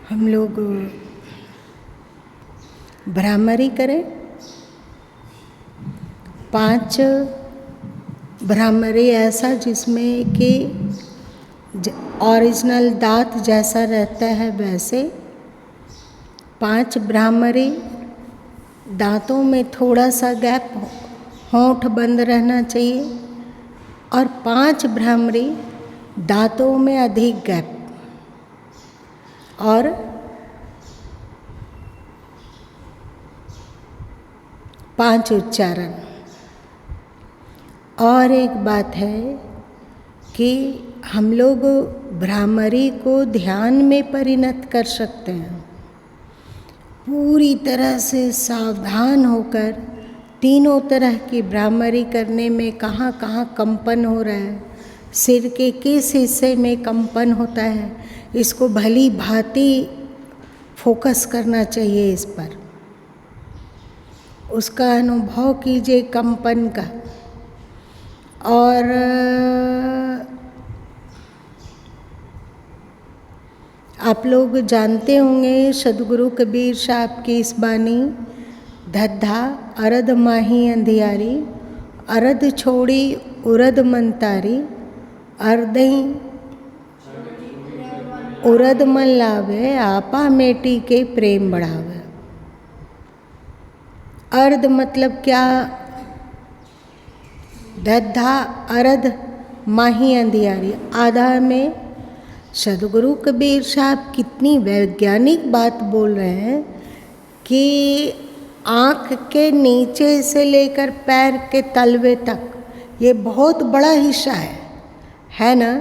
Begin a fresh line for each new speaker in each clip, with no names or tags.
हम लोग भ्रामरी करें। 5 भ्रामरी ऐसा जिसमें कि ओरिजिनल दांत जैसा रहता है वैसे 5 भ्रामरी, दांतों में थोड़ा सा गैप, होंठ बंद रहना चाहिए, और 5 भ्रामरी दांतों में अधिक गैप, और 5 उच्चारण। और एक बात है कि हम लोग भ्रामरी को ध्यान में परिणत कर सकते हैं। पूरी तरह से सावधान होकर तीनों तरह की भ्रामरी करने में कहाँ कहाँ कंपन हो रहा है, सिर के किस हिस्से में कंपन होता है, इसको भली भांति फोकस करना चाहिए इस पर। उसका अनुभव कीजिए कंपन का। और आप लोग जानते होंगे सदगुरु कबीर साहब की इस बानी, धद्धा अरद माही अंधियारी, अरद छोड़ी उरद मंतारी, अर्दई उरद मन लावे, आपा मेटी के प्रेम बढ़ावे। अर्ध मतलब क्या? धद्धा अरद माही अंधियारी, आधा में सदगुरु कबीर साहब कितनी वैज्ञानिक बात बोल रहे हैं कि आँख के नीचे से लेकर पैर के तलवे तक ये बहुत बड़ा हिस्सा है ना।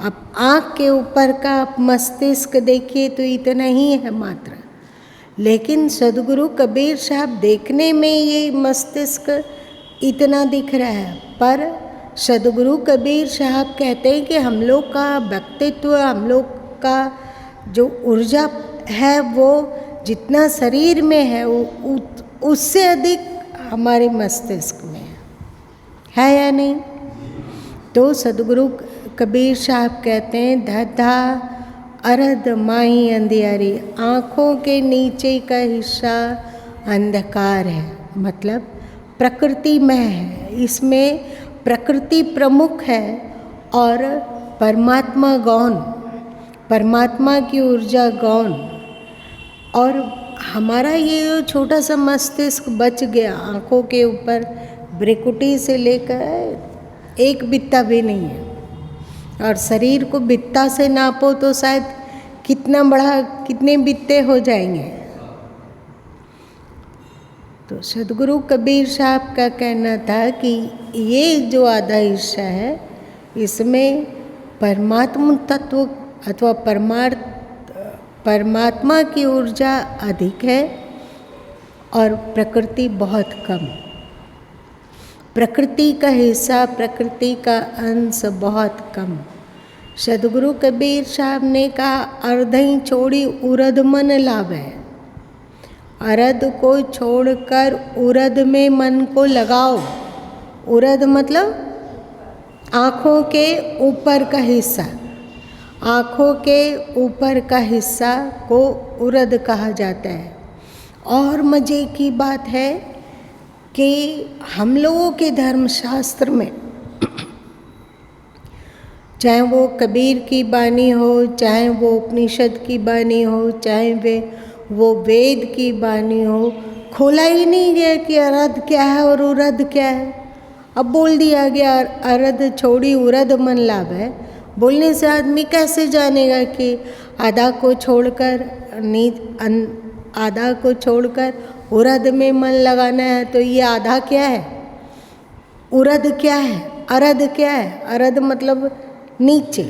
अब आँख के ऊपर का आप मस्तिष्क देखिए तो इतना ही है मात्र, लेकिन सदगुरु कबीर साहब देखने में ये मस्तिष्क इतना दिख रहा है, पर सदगुरु कबीर साहब कहते हैं कि हम लोग का व्यक्तित्व, हम लोग का जो ऊर्जा है वो जितना शरीर में है वो उससे अधिक हमारे मस्तिष्क में है या नहीं। तो सदगुरु कबीर साहब कहते हैं धद्धा अरद माही अंधियारी, आँखों के नीचे का हिस्सा अंधकार है, मतलब प्रकृतिमय है, इसमें प्रकृति प्रमुख है और परमात्मा गौण, परमात्मा की ऊर्जा गौण। और हमारा ये जो छोटा सा मस्तिष्क बच गया, आँखों के ऊपर भ्रिकुटी से लेकर एक बित्ता भी नहीं है, और शरीर को बित्ता से नापो तो शायद कितना बड़ा, कितने बित्ते हो जाएंगे। तो सदगुरु कबीर साहब का कहना था कि ये जो आधा हिस्सा है इसमें परमात्मा तत्व अथवा परमात्मा की ऊर्जा अधिक है और प्रकृति बहुत कम। प्रकृति का हिस्सा, प्रकृति का अंश बहुत कम। सदगुरु कबीर साहब ने कहा अर्धई छोड़ी उरद मन लावे, अरद को छोड़कर उरद में मन को लगाओ। उरद मतलब आँखों के ऊपर का हिस्सा, आँखों के ऊपर का हिस्सा को उरद कहा जाता है। और मज़े की बात है कि हम लोगों के धर्मशास्त्र में चाहे वो कबीर की बानी हो, चाहे वो उपनिषद की बानी हो, चाहे वो वेद की बानी हो, खोला ही नहीं गया कि अरद क्या है और उरद क्या है। अब बोल दिया गया अरद छोड़ी उरद मन लावे। बोलने से आदमी कैसे जानेगा कि आधा को छोड़कर आधा को छोड़कर उरद में मन लगाना है, तो ये आधा क्या है, उरद क्या है, अरद क्या है। अरद मतलब नीचे,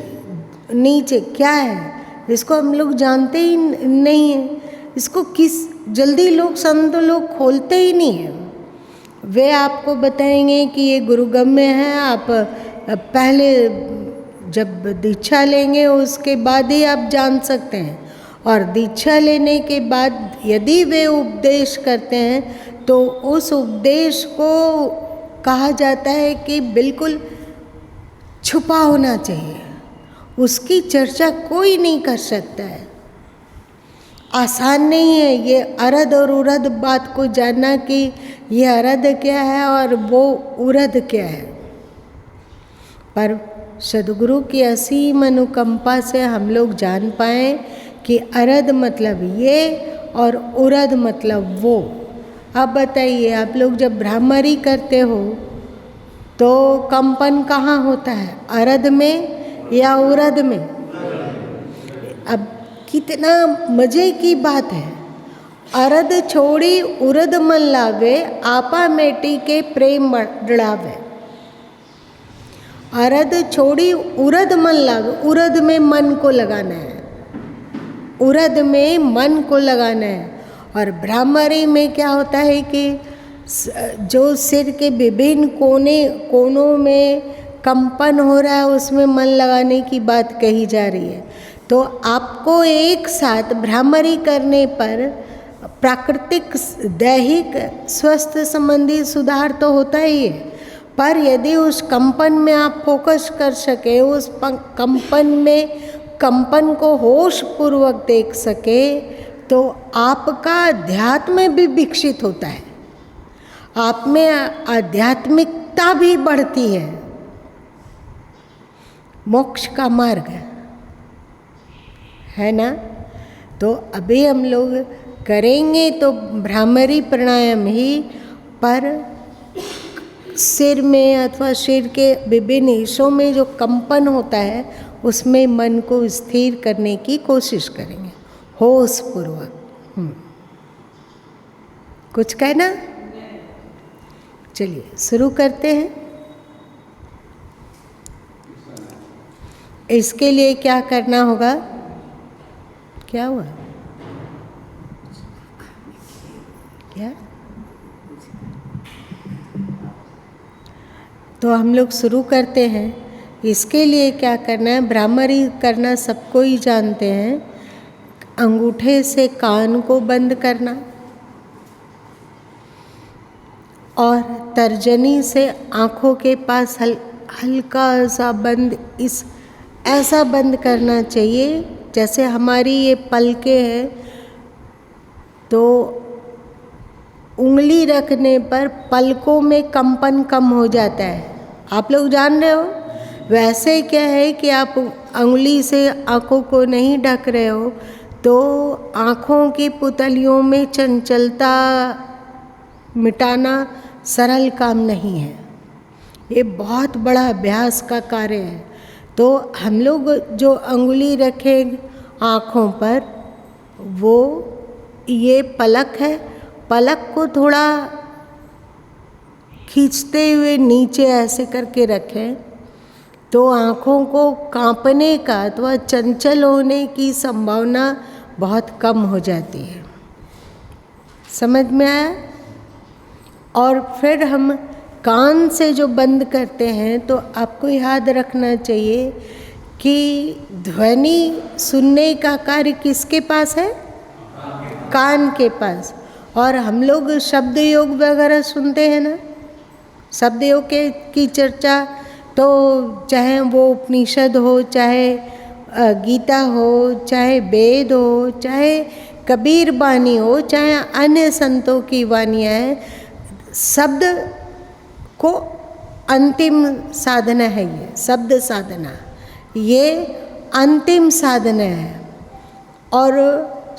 नीचे क्या है, इसको हम लोग जानते ही नहीं हैं। इसको किस जल्दी लोग, संत लोग खोलते ही नहीं हैं। वे आपको बताएंगे कि ये गुरुगम्य है, आप पहले जब दीक्षा लेंगे उसके बाद ही आप जान सकते हैं, और दीक्षा लेने के बाद यदि वे उपदेश करते हैं तो उस उपदेश को कहा जाता है कि बिल्कुल छुपा होना चाहिए, उसकी चर्चा कोई नहीं कर सकता है। आसान नहीं है ये अरद और उरद बात को जानना कि ये अरद क्या है और वो उरद क्या है। पर सद्गुरु की असीम अनुकंपा से हम लोग जान पाए कि अरद मतलब ये और उरद मतलब वो। अब बताइए, आप लोग जब भ्रामरी करते हो तो कंपन कहाँ होता है, अरद में या उरद में? अब कितना मजे की बात है। अरद छोड़ी उरद मन लावे, आपा मेटी के प्रेम बढ़ावे। अरद छोड़ी उरद मन लावे, उरद में मन को लगाना है, उरद में मन को लगाना है। और भ्रामरी में क्या होता है कि जो सिर के विभिन्न कोनों में कंपन हो रहा है उसमें मन लगाने की बात कही जा रही है। तो आपको एक साथ भ्रामरी करने पर प्राकृतिक दैहिक स्वास्थ्य संबंधी सुधार तो होता ही है, पर यदि उस कंपन में आप फोकस कर सके, उस कंपन में कंपन को होश पूर्वक देख सके, तो आपका अध्यात्म भी विकसित होता है, आप में आध्यात्मिकता भी बढ़ती है। मोक्ष का मार्ग है ना। तो अभी हम लोग करेंगे तो भ्रामरी प्राणायाम ही, पर सिर में अथवा सिर के विभिन्न हिस्सों में जो कंपन होता है उसमें मन को स्थिर करने की कोशिश करेंगे होश पूर्वक। कुछ कहना? चलिए शुरू करते हैं। इसके लिए क्या करना होगा? क्या हुआ? क्या? तो हम लोग शुरू करते हैं। इसके लिए क्या करना है? भ्रामरी करना सबको ही जानते हैं। अंगूठे से कान को बंद करना और तर्जनी से आँखों के पास हल्का सा बंद, इस ऐसा बंद करना चाहिए जैसे हमारी ये पलकें हैं, तो उंगली रखने पर पलकों में कंपन कम हो जाता है। आप लोग जान रहे हो। वैसे क्या है कि आप उंगली से आँखों को नहीं ढक रहे हो तो आँखों की पुतलियों में चंचलता मिटाना सरल काम नहीं है, ये बहुत बड़ा अभ्यास का कार्य है। तो हम लोग जो अंगुली रखें आँखों पर, वो ये पलक है, पलक को थोड़ा खींचते हुए नीचे ऐसे करके रखें तो आँखों को कांपने का अथवा चंचल होने की संभावना बहुत कम हो जाती है। समझ में आया? और फिर हम कान से जो बंद करते हैं तो आपको याद रखना चाहिए कि ध्वनि सुनने का कार्य किसके पास है? कान के पास। और हम लोग शब्द योग वगैरह सुनते हैं ना, शब्द योग की चर्चा, तो चाहे वो उपनिषद हो, चाहे गीता हो, चाहे वेद हो, चाहे कबीर वाणी हो, चाहे अन्य संतों की वाणियाँ हैं, शब्द को अंतिम साधना है। ये शब्द साधना, ये अंतिम साधना है। और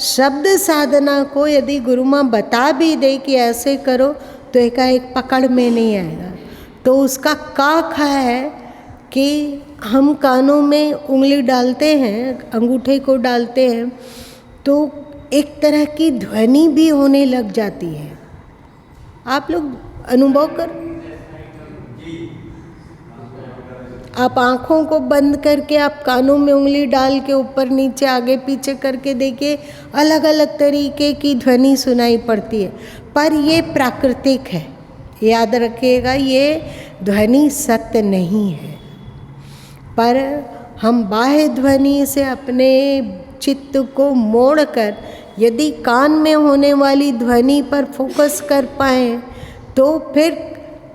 शब्द साधना को यदि गुरु माँ बता भी दे कि ऐसे करो तो एकाएक पकड़ में नहीं आएगा। तो उसका खा है कि हम कानों में उंगली डालते हैं, अंगूठे को डालते हैं, तो एक तरह की ध्वनि भी होने लग जाती है। आप लोग अनुभव कर, आप आँखों को बंद करके आप कानों में उंगली डाल के ऊपर नीचे आगे पीछे करके देखिए, अलग अलग तरीके की ध्वनि सुनाई पड़ती है। पर ये प्राकृतिक है, याद रखिएगा, ये ध्वनि सत्य नहीं है। पर हम बाह्य ध्वनि से अपने चित्त को मोड़कर यदि कान में होने वाली ध्वनि पर फोकस कर पाएँ तो फिर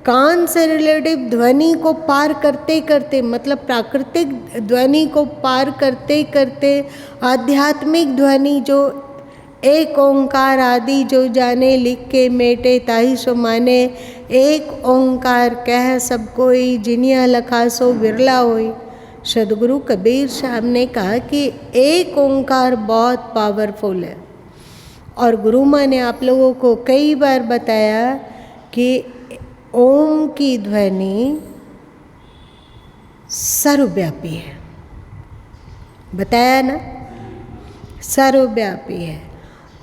कान से रिलेटिव ध्वनि को पार करते करते, मतलब प्राकृतिक ध्वनि को पार करते करते आध्यात्मिक ध्वनि जो एक ओंकार आदि जो जाने, लिख के मेटे ताहि सो माने। एक ओंकार कह सब कोई, जिनिया लखा सो विरला होई। सदगुरु कबीर साहब ने कहा कि एक ओंकार बहुत पावरफुल है। और गुरु माँ ने आप लोगों को कई बार बताया कि ओम की ध्वनि सर्वव्यापी है, बताया ना, सर्वव्यापी है।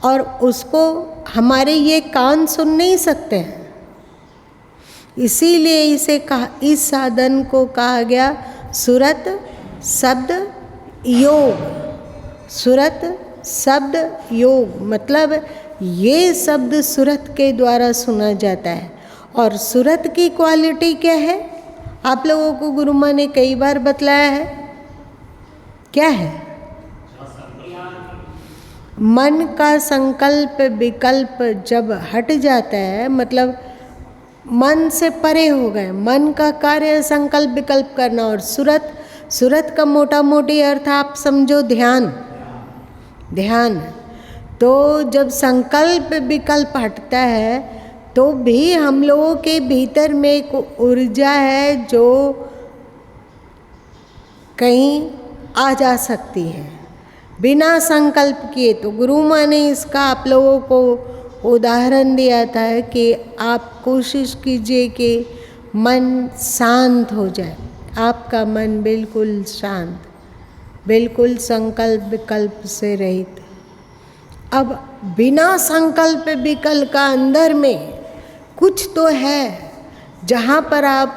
और उसको हमारे ये कान सुन नहीं सकते हैं, इसीलिए इसे कहा, इस साधन को कहा गया सुरत शब्द योग। सुरत शब्द योग मतलब ये शब्द सुरत के द्वारा सुना जाता है। और सुरत की क्वालिटी क्या है, आप लोगों को गुरु माँ ने कई बार बतलाया है, क्या है? मन का संकल्प विकल्प जब हट जाता है, मतलब मन से परे हो गए, मन का कार्य संकल्प विकल्प करना। और सुरत, सुरत का मोटा मोटी अर्थ आप समझो ध्यान, ध्यान। तो जब संकल्प विकल्प हटता है तो भी हम लोगों के भीतर में एक ऊर्जा है जो कहीं आ जा सकती है बिना संकल्प किए। तो गुरु माँ ने इसका आप लोगों को उदाहरण दिया था कि आप कोशिश कीजिए कि मन शांत हो जाए, आपका मन बिल्कुल शांत, बिल्कुल संकल्प विकल्प से रहित। अब बिना संकल्प विकल्प का अंदर में कुछ तो है जहाँ पर आप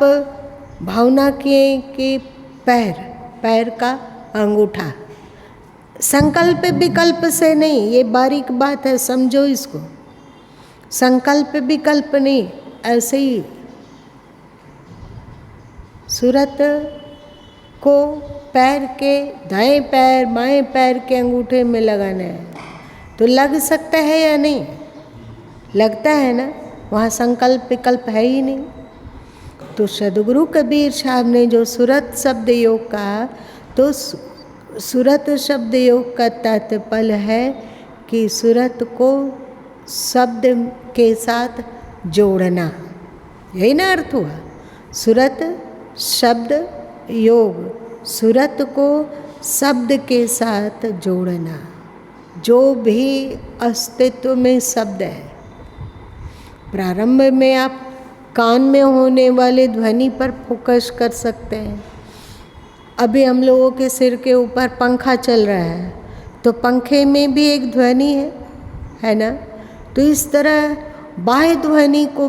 भावना किए कि पैर, पैर का अंगूठा, संकल्प विकल्प से नहीं, ये बारीक बात है, समझो इसको। संकल्प विकल्प नहीं, ऐसे ही सूरत को पैर के दाएं पैर बाएं पैर के अंगूठे में लगाना है तो लग सकता है या नहीं? लगता है ना, वहाँ संकल्प विकल्प है ही नहीं। तो सदगुरु कबीर साहब ने जो सुरत शब्द योग कहा, तो सुरत शब्द योग का तात्पर्य है कि सुरत को शब्द के साथ जोड़ना, यही ना अर्थ हुआ। सुरत शब्द योग, सुरत को शब्द के साथ जोड़ना। जो भी अस्तित्व में शब्द है, प्रारंभ में आप कान में होने वाले ध्वनि पर फोकस कर सकते हैं। अभी हम लोगों के सिर के ऊपर पंखा चल रहा है तो पंखे में भी एक ध्वनि है ना। तो इस तरह बाह्य ध्वनि को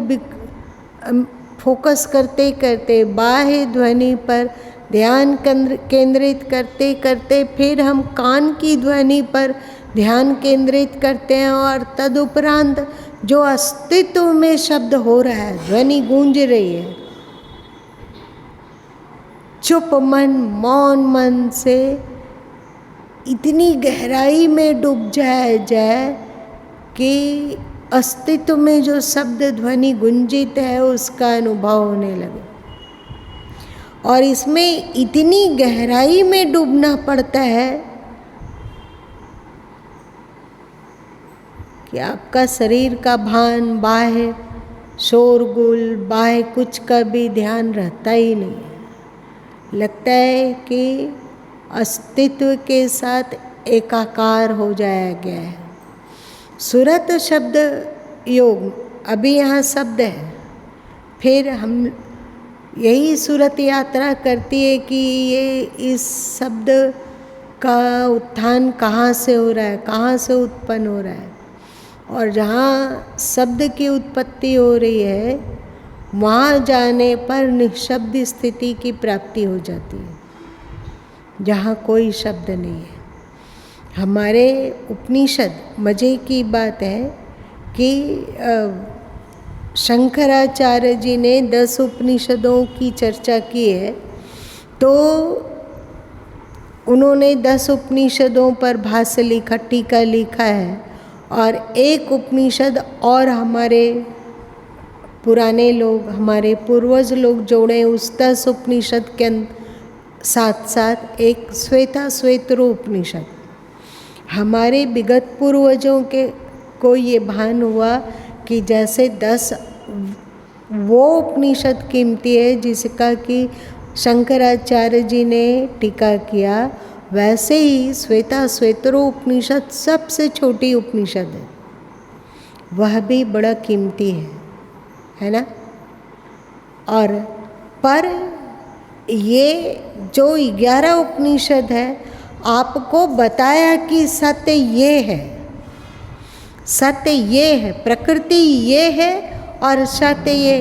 फोकस करते करते, बाह्य ध्वनि पर ध्यान केंद्रित करते करते फिर हम कान की ध्वनि पर ध्यान केंद्रित करते हैं। और तदुपरांत जो अस्तित्व में शब्द हो रहा है, ध्वनि गूंज रही है, चुप मन, मौन मन से इतनी गहराई में डूब जाए कि अस्तित्व में जो शब्द ध्वनि गुंजित है उसका अनुभव होने लगे। और इसमें इतनी गहराई में डूबना पड़ता है कि आपका शरीर का भान, बाह्य शोरगुल, बाह्य कुछ का भी ध्यान रहता ही नहीं है। लगता है कि अस्तित्व के साथ एकाकार हो जाया गया है। सुरत शब्द योग, अभी यहाँ शब्द है, फिर हम यही सुरत यात्रा करती है कि ये इस शब्द का उत्थान कहाँ से हो रहा है, कहाँ से उत्पन्न हो रहा है। और जहाँ शब्द की उत्पत्ति हो रही है वहाँ जाने पर निःशब्द स्थिति की प्राप्ति हो जाती है, जहाँ कोई शब्द नहीं है। हमारे उपनिषद, मज़े की बात है कि शंकराचार्य जी ने 10 उपनिषदों की चर्चा की है, तो उन्होंने 10 उपनिषदों पर भाष्य लिखा, टीका लिखा है। और एक उपनिषद और हमारे पुराने लोग, हमारे पूर्वज लोग जोड़े उस 10 उपनिषद के साथ साथ एक श्वेता श्वेतरो उपनिषद। हमारे विगत पूर्वजों के को ये भान हुआ कि जैसे 10 वो उपनिषद कीमती है जिसका कि शंकराचार्य जी ने टीका किया, वैसे ही श्वेताश्वेतरो उपनिषद सबसे छोटी उपनिषद है, वह भी बड़ा कीमती है ना। और पर ये जो 11 उपनिषद है आपको बताया कि सत्य ये है, सत्य ये है, प्रकृति ये है और सत्य ये।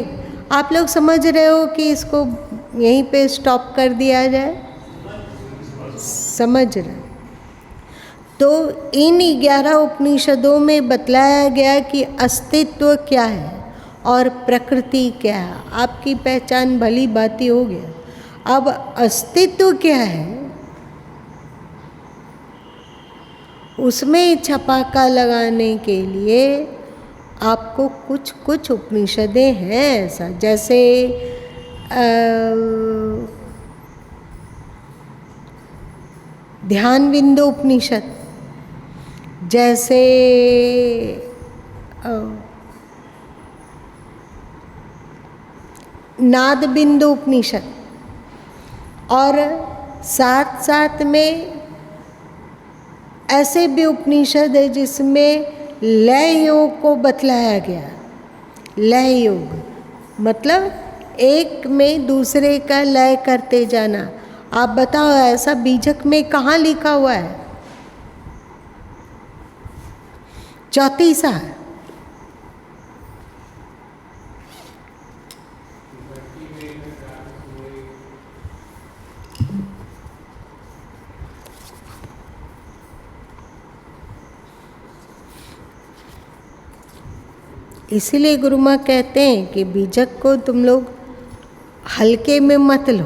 आप लोग समझ रहे हो कि इसको यहीं पे स्टॉप कर दिया जाए? समझ रहे? तो इन 11 उपनिषदों में बतलाया गया कि अस्तित्व क्या है और प्रकृति क्या है। आपकी पहचान भली बाती हो गया। अब अस्तित्व क्या है उसमें छपाका लगाने के लिए आपको कुछ कुछ उपनिषदें हैं ऐसा, जैसे ध्यान बिंदु उपनिषद, जैसे नाद बिंदु उपनिषद, और साथ साथ में ऐसे भी उपनिषद है जिसमें लय योग को बतलाया गया। लय योग मतलब एक में दूसरे का लय करते जाना। आप बताओ ऐसा बीजक में कहाँ लिखा हुआ है? चौतीसा। इसीलिए गुरु माँ कहते हैं कि बीजक को तुम लोग हल्के में मत लो।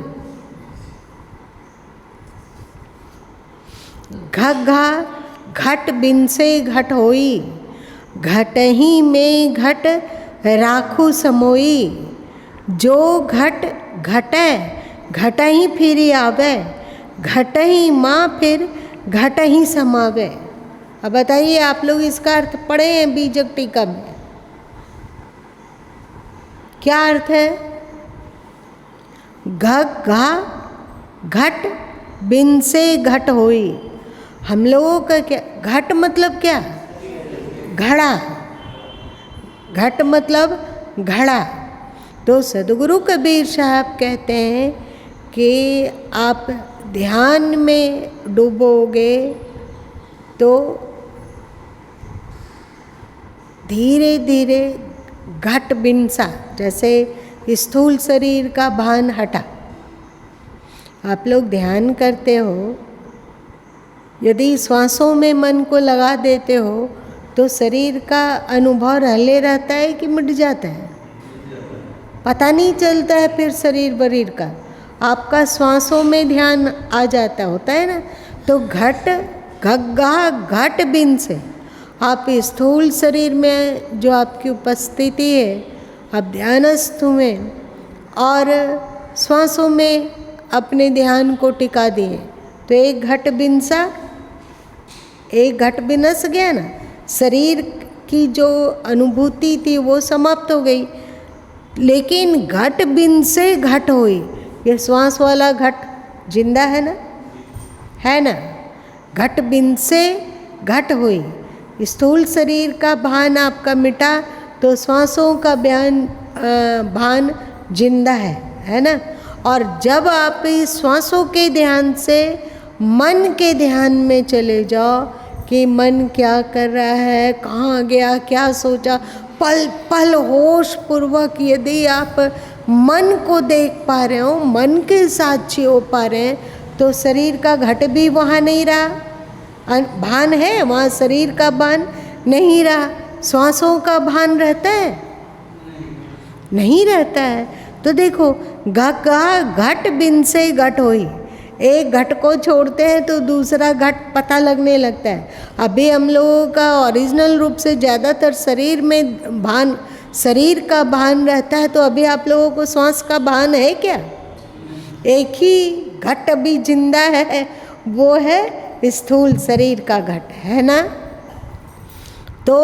घा घट बिन से घट होई, घट ही में घट राखू समोई। जो घट घटै घट ही फिर आवे, घट ही माँ फिर घट ही समावे। अब बताइए आप लोग इसका अर्थ पढ़े हैं बीजक टीका में? क्या अर्थ है? घा घट बिन से घट होई। हम लोगों का क्या घट मतलब क्या? घड़ा। घट मतलब घड़ा। तो सदगुरु कबीर साहब कहते हैं कि आप ध्यान में डूबोगे तो धीरे धीरे घट बिन सा, जैसे स्थूल शरीर का भान हटा। आप लोग ध्यान करते हो, यदि श्वासों में मन को लगा देते हो तो शरीर का अनुभव रहले रहता है कि मिट जाता है? पता नहीं चलता है फिर शरीर बरीर का, आपका श्वासों में ध्यान आ जाता होता है ना। तो घट घग्गा घट बिन से आप स्थूल शरीर में जो आपकी उपस्थिति है, आप ध्यानस्थ हुए और श्वासों में अपने ध्यान को टिका दिए, तो एक घट बिनसा, एक घट बिनस गया ना। शरीर की जो अनुभूति थी वो समाप्त हो गई, लेकिन घट बिन से घट हुई। ये श्वास वाला घट जिंदा है ना, है ना। घट बिन से घट हुई, स्थूल शरीर का भान आपका मिटा तो श्वासों का भान जिंदा है ना। और जब आप इस श्वासों के ध्यान से मन के ध्यान में चले जाओ कि मन क्या कर रहा है, कहाँ गया, क्या सोचा, पल पल होश पूर्वक यदि आप मन को देख पा रहे हो, मन के साक्षी हो पा रहे हैं, तो शरीर का घट भी वहाँ नहीं रहा। भान है वहाँ, शरीर का भान नहीं रहा। श्वासों का भान रहता है? नहीं रहता है। तो देखो घट बिन से घट होई, एक घट को छोड़ते हैं तो दूसरा घट पता लगने लगता है। अभी हम लोगों का ओरिजिनल रूप से ज़्यादातर शरीर में भान, शरीर का भान रहता है। तो अभी आप लोगों को श्वास का भान है क्या? एक ही घट अभी जिंदा है, वो है स्थूल शरीर का घट, है ना। तो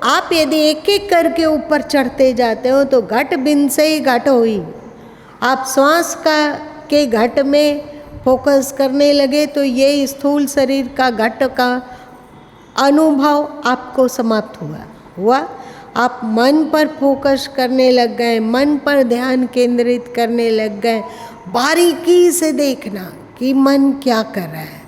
आप यदि एक एक करके ऊपर चढ़ते जाते हो तो घट बिंद से ही घट हुई। आप श्वास के घट में फोकस करने लगे तो ये स्थूल शरीर का घट का अनुभव आपको समाप्त हुआ। आप मन पर फोकस करने लग गए, मन पर ध्यान केंद्रित करने लग गए, बारीकी से देखना कि मन क्या कर रहा है।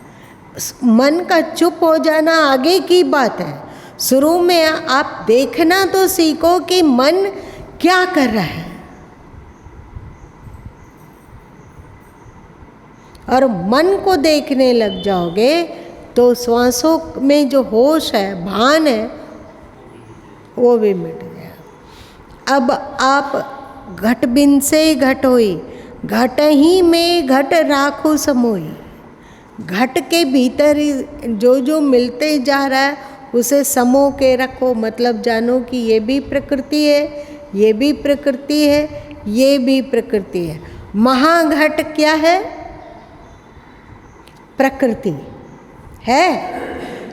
मन का चुप हो जाना आगे की बात है। शुरू में आप देखना तो सीखो कि मन क्या कर रहा है, और मन को देखने लग जाओगे तो श्वासों में जो होश है, भान है, वो भी मिट गया। अब आप घट बिन से घट होई, घट ही में घट राखो समोई। घट के भीतर जो जो मिलते जा रहा है उसे समो के रखो, मतलब जानो कि ये भी प्रकृति है, ये भी प्रकृति है, ये भी प्रकृति है। महाघट क्या है? प्रकृति है।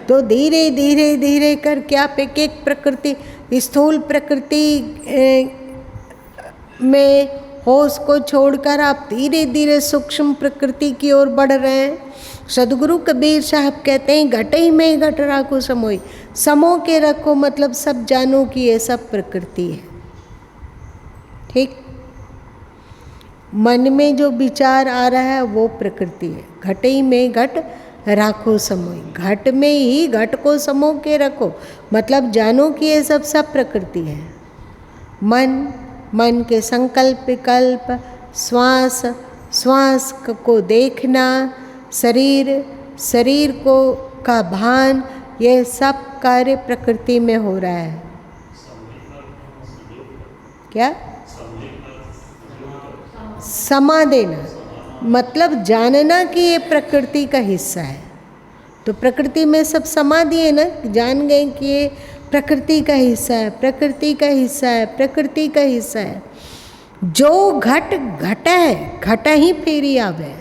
तो धीरे धीरे धीरे करके आप एक एक प्रकृति, स्थूल प्रकृति में होश को छोड़कर आप धीरे धीरे सूक्ष्म प्रकृति की ओर बढ़ रहे हैं। सदगुरु कबीर साहब कहते हैं घट ही में घट राखो समोई। समो के रखो मतलब सब जानो कि ये सब प्रकृति है। ठीक, मन में जो विचार आ रहा है वो प्रकृति है। घट ही में घट राखो समोई, घट में ही घट को समो के रखो मतलब जानो कि ये सब प्रकृति है। मन के संकल्प विकल्प, श्वास को देखना, शरीर को का भान, ये सब कार्य प्रकृति में हो रहा है। क्या? समा देना मतलब जानना कि ये प्रकृति का हिस्सा है। तो प्रकृति में सब समा दिए ना, जान गए कि ये प्रकृति का हिस्सा है, प्रकृति का हिस्सा है, प्रकृति का हिस्सा है। जो घट घट है, घट ही फेरी आवे।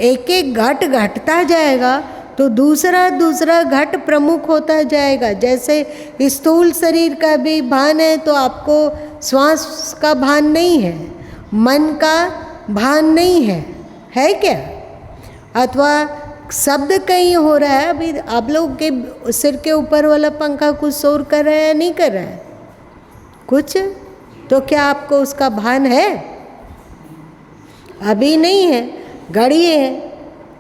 एक एक घट घटता जाएगा तो दूसरा दूसरा घट प्रमुख होता जाएगा। जैसे स्थूल शरीर का भी भान है तो आपको श्वास का भान नहीं है, मन का भान नहीं है क्या? अथवा शब्द कहीं हो रहा है, अभी आप लोग के सिर के ऊपर वाला पंखा कुछ शोर कर रहा है या नहीं कर रहा है कुछ, तो क्या आपको उसका भान है? अभी नहीं है। घड़ी है,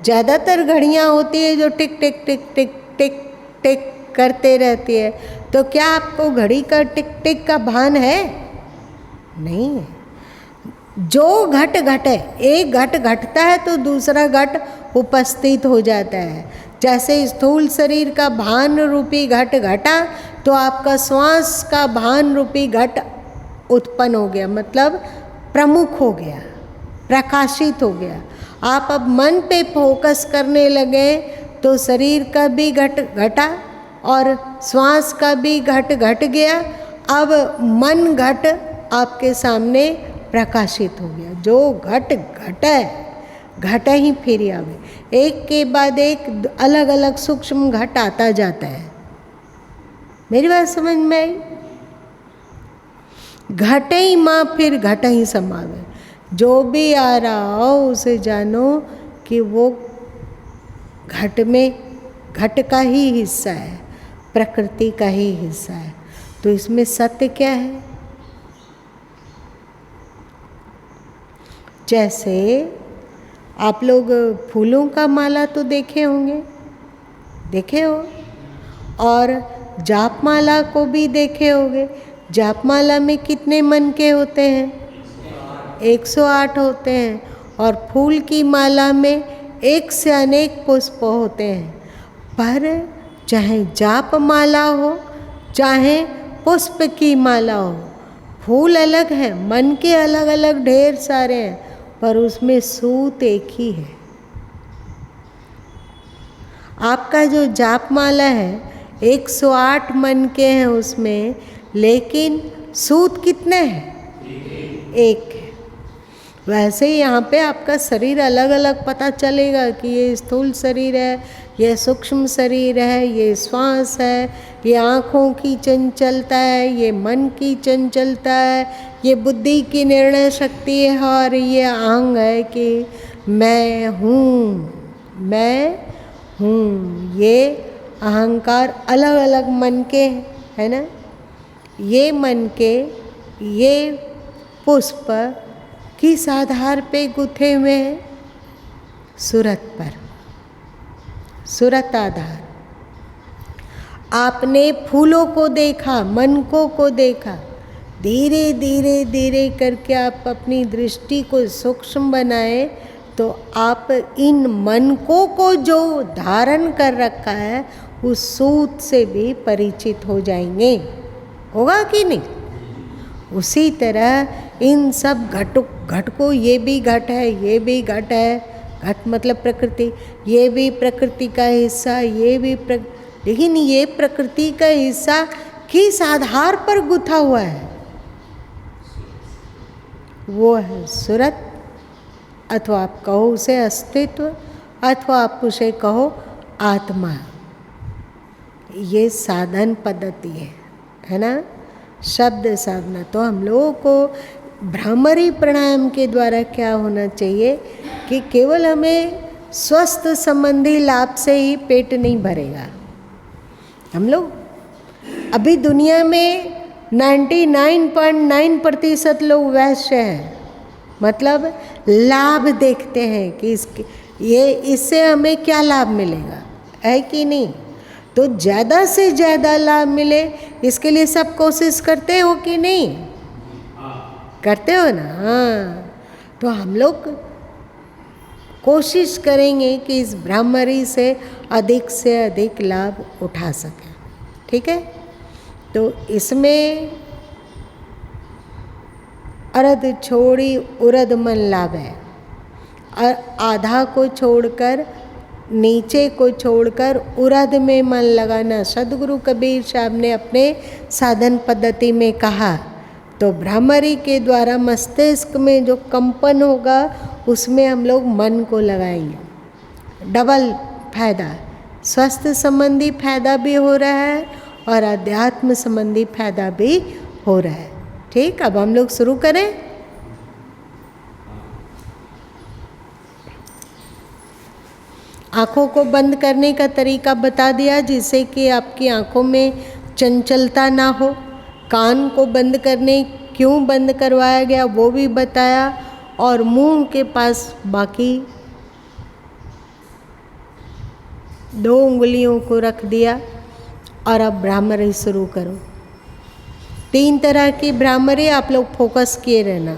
ज़्यादातर घड़ियाँ होती है जो टिक टिक टिक टिक टिक टिक करते रहती है, तो क्या आपको घड़ी का टिक टिक का भान है? नहीं है। जो घट घट है, एक घट घटता है तो दूसरा घट उपस्थित हो जाता है। जैसे स्थूल शरीर का भान रूपी घट घटा तो आपका श्वास का भान रूपी घट उत्पन्न हो गया, मतलब प्रमुख हो गया, प्रकाशित हो गया। आप अब मन पे फोकस करने लगे तो शरीर का भी घट घटा और श्वास का भी घट घट गया। अब मन घट आपके सामने प्रकाशित हो गया। जो घट घट है, घट ही फिर आवे। एक के बाद एक अलग अलग सूक्ष्म घट आता जाता है। मेरी बात समझ में आई? घट ही माँ फिर घट ही समावे। जो भी आ रहा हो उसे जानो कि वो घट में घट का ही हिस्सा है, प्रकृति का ही हिस्सा है। तो इसमें सत्य क्या है? जैसे आप लोग फूलों का माला तो देखे होंगे, देखे हो, और जाप माला को भी देखे होंगे। जाप माला में कितने मन के होते हैं? 108 होते हैं। और फूल की माला में एक से अनेक पुष्प होते हैं। पर चाहे जाप माला हो चाहे पुष्प की माला हो, फूल अलग है, मन के अलग अलग ढेर सारे हैं, पर उसमें सूत एक ही है। आपका जो जाप माला है 108 मन के हैं उसमें, लेकिन सूत कितने हैं? एक है। वैसे ही यहाँ पे आपका शरीर अलग अलग पता चलेगा कि ये स्थूल शरीर है, ये सूक्ष्म शरीर है, ये श्वास है, ये आँखों की चंचलता है, ये मन की चंचलता है, ये बुद्धि की निर्णय शक्ति है, और ये अंग है कि मैं हूँ, मैं हूँ। ये अहंकार अलग अलग मन के है ना। ये मन के ये पुष्प किस आधार पे गुथे हुए हैं? सूरत पर, सूरत आधार। आपने फूलों को देखा, मनकों को देखा, धीरे धीरे धीरे करके आप अपनी दृष्टि को सूक्ष्म बनाए तो आप इन मनकों को जो धारण कर रखा है उस सूत से भी परिचित हो जाएंगे। होगा कि नहीं? उसी तरह इन सब घट को, ये भी घट है, ये भी घट है, घट मतलब प्रकृति, ये भी प्रकृति का हिस्सा, ये भी लेकिन ये प्रकृति का हिस्सा किस आधार पर गुथा हुआ है? वो है सूरत, अथवा आप कहो उसे अस्तित्व, अथवा आप उसे कहो आत्मा। ये साधन पद्धति है ना, शब्द साधना। तो हम लोगों को भ्रामरी प्राणायाम के द्वारा क्या होना चाहिए कि केवल हमें स्वस्थ संबंधी लाभ से ही पेट नहीं भरेगा। हम लोग अभी दुनिया में 99.9% लोग वैश्य हैं, मतलब लाभ देखते हैं कि इससे हमें क्या लाभ मिलेगा, है कि नहीं। तो ज़्यादा से ज़्यादा लाभ मिले इसके लिए सब कोशिश करते हो कि नहीं? करते हो ना। हाँ, तो हम लोग कोशिश करेंगे कि इस भ्रामरी से अधिक लाभ उठा सकें। ठीक है, तो इसमें अर्ध छोड़ी उरद मन लाभ है, आधा को छोड़कर, नीचे को छोड़कर उरद में मन लगाना सदगुरु कबीर साहब ने अपने साधन पद्धति में कहा। तो भ्रामरी के द्वारा मस्तिष्क में जो कंपन होगा उसमें हम लोग मन को लगाएंगे। डबल फायदा, स्वास्थ्य संबंधी फायदा भी हो रहा है और अध्यात्म संबंधी फायदा भी हो रहा है। ठीक, अब हम लोग शुरू करें। आँखों को बंद करने का तरीका बता दिया जिससे कि आपकी आँखों में चंचलता ना हो। कान को बंद करने क्यों बंद करवाया गया वो भी बताया, और मुंह के पास बाकी 2 उंगलियों को रख दिया। और अब भ्रामरी शुरू करो। 3 तरह की भ्रामरी आप लोग फोकस किए रहना।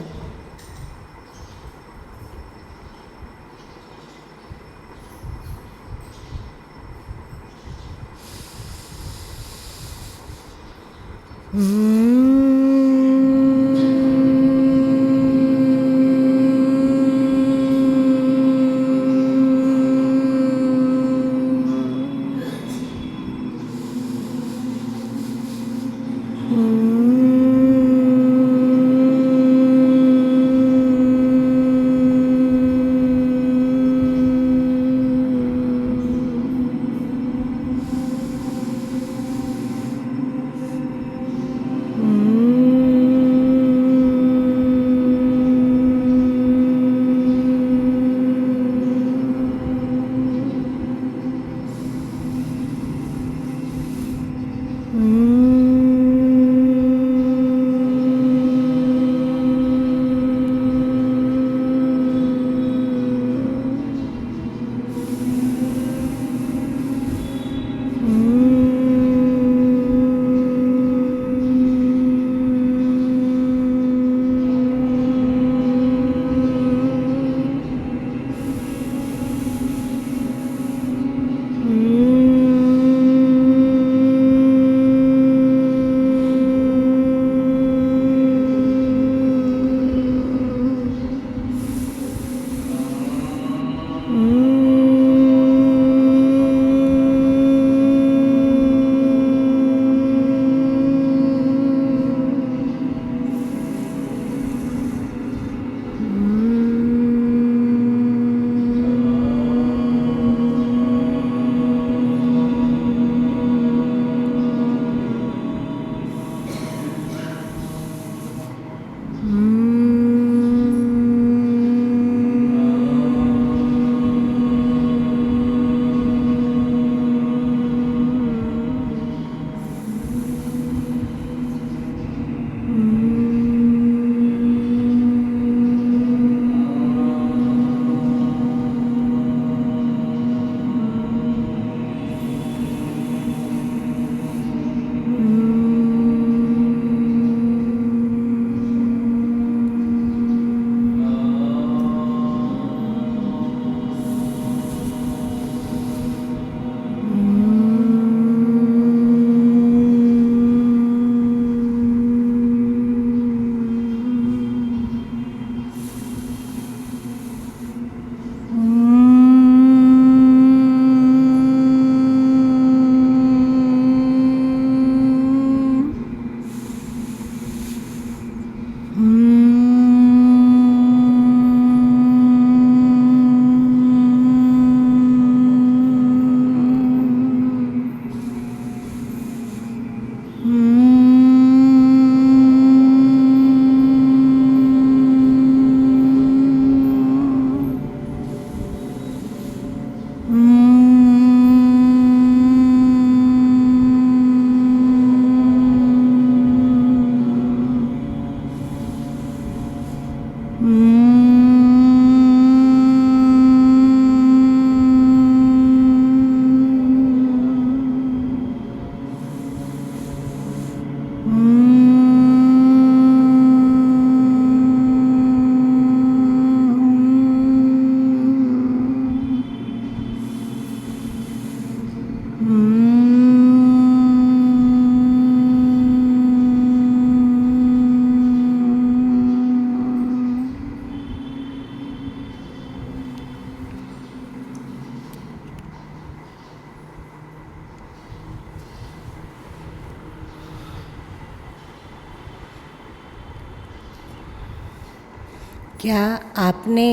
क्या आपने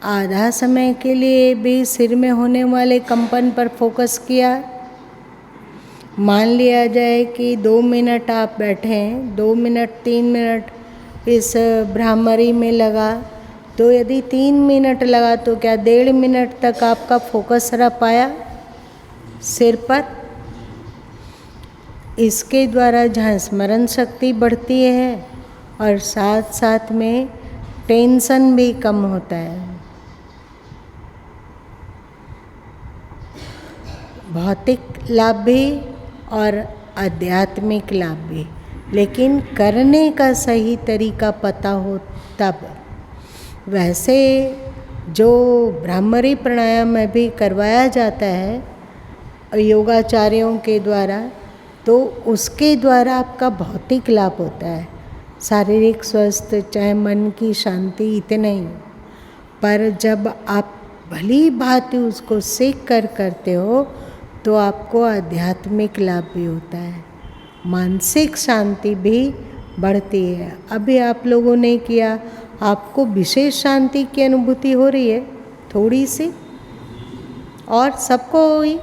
आधा समय के लिए भी सिर में होने वाले कंपन पर फोकस किया? मान लिया जाए कि 2 मिनट आप बैठे हैं, 2 मिनट 3 मिनट इस भ्रामरी में लगा, तो यदि 3 मिनट लगा तो क्या 1.5 मिनट तक आपका फोकस रह पाया सिर पर? इसके द्वारा जहाँ स्मरण शक्ति बढ़ती है और साथ साथ में टेंशन भी कम होता है। भौतिक लाभ भी और आध्यात्मिक लाभ भी, लेकिन करने का सही तरीका पता हो तब। वैसे जो भ्रामरी प्राणायाम में भी करवाया जाता है योगाचार्यों के द्वारा, तो उसके द्वारा आपका भौतिक लाभ होता है, शारीरिक स्वास्थ्य चाहे मन की शांति इतने ही। पर जब आप भली भांति उसको सीख कर करते हो तो आपको आध्यात्मिक लाभ भी होता है, मानसिक शांति भी बढ़ती है। अभी आप लोगों ने किया, आपको विशेष शांति की अनुभूति हो रही है, थोड़ी सी, और सबको हुई।